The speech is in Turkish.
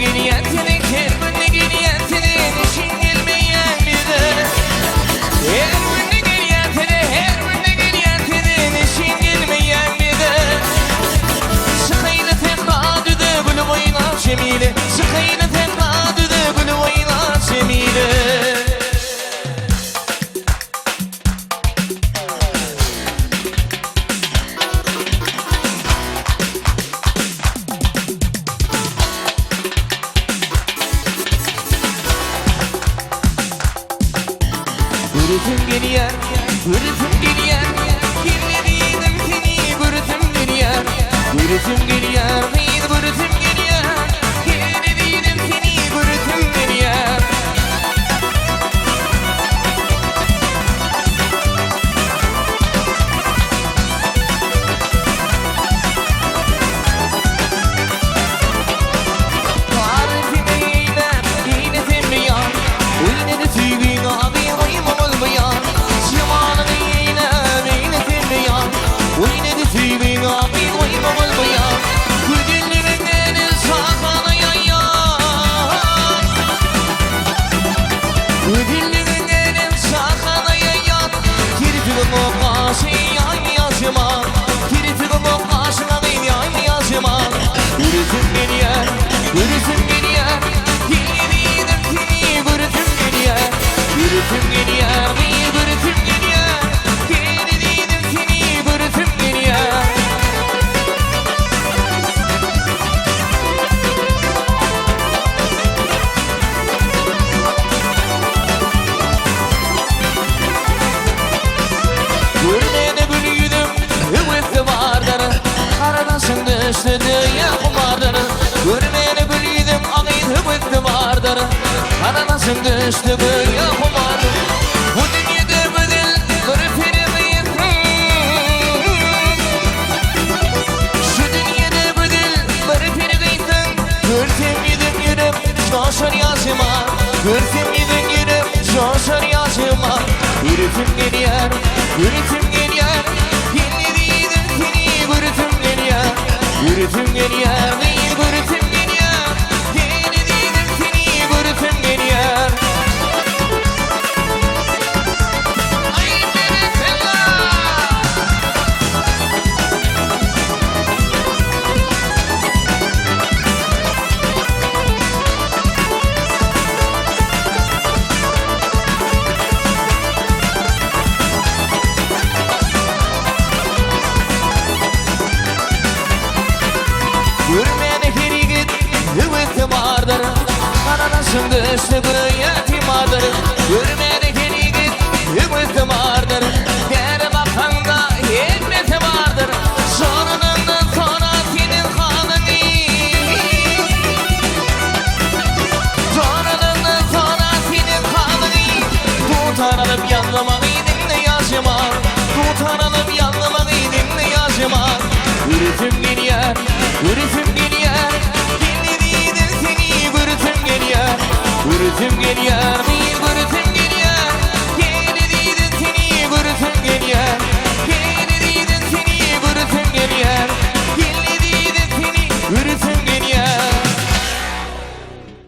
geliyen senin kendine geliyen senin işin gelmeyen bir de her günde geliyen senin her günde geliyen senin işin gelmeyen bir de sıkıyla tekrar düde gülü oynar Cemile sıkıyla tekrar düde gülü oynar Cemile. Gürütüm geliyen, gürütüm geliyen, kirleriydim seni, gürütüm geliyen, gürütüm geliyen, gürütüm geliyen, kirleriydim seni, gürütüm geliyen. Tarifine eylem, yine temriyan, yine de tüyün abi. Gürütüm geliyen, gürütüm geliyen, kirleriydim seni, gürütüm geliyen, gürütüm geliyen, gürütüm geliyen, kirleriydim seni, gürütüm geliyen. Görmene gülüydüm, ümitti vardır, aradan sen düştü dünya kumardır. Görmene gülüydüm, ağın ümitti vardır, aradan sen düştü dünya kumardır. Bu dünyada bedel bir firmayım, şu dünyada bedel bir firmayım. Görsem yedim yürüm, coşar yaşıma, görsem yedim yürüm, coşar yaşıma. Gürütüm geliyen, gürütüm geliyen, kirleriydim seni, gürütüm geliyen, gürütüm geliyen, gürütüm geliyen, kirleriydim seni, gürütüm geliyen. Ay Görmene herigit, ümitti vardır, aradan sen düştü dünya vardır. Görmene herigit, ümitti vardır, geri bakanda hikmeti vardır. Sonundan sonra senin kanın iyi, sonundan sonra senin kanın iyi. Tutarılıp yanlamak idin de yaşıma, tutarılıp yanlamak idin de yaşıma. Gürütüm geliyen, gürütüm geliyen, kirleriydim seni, gürütüm geliyen, gürütüm geliyen.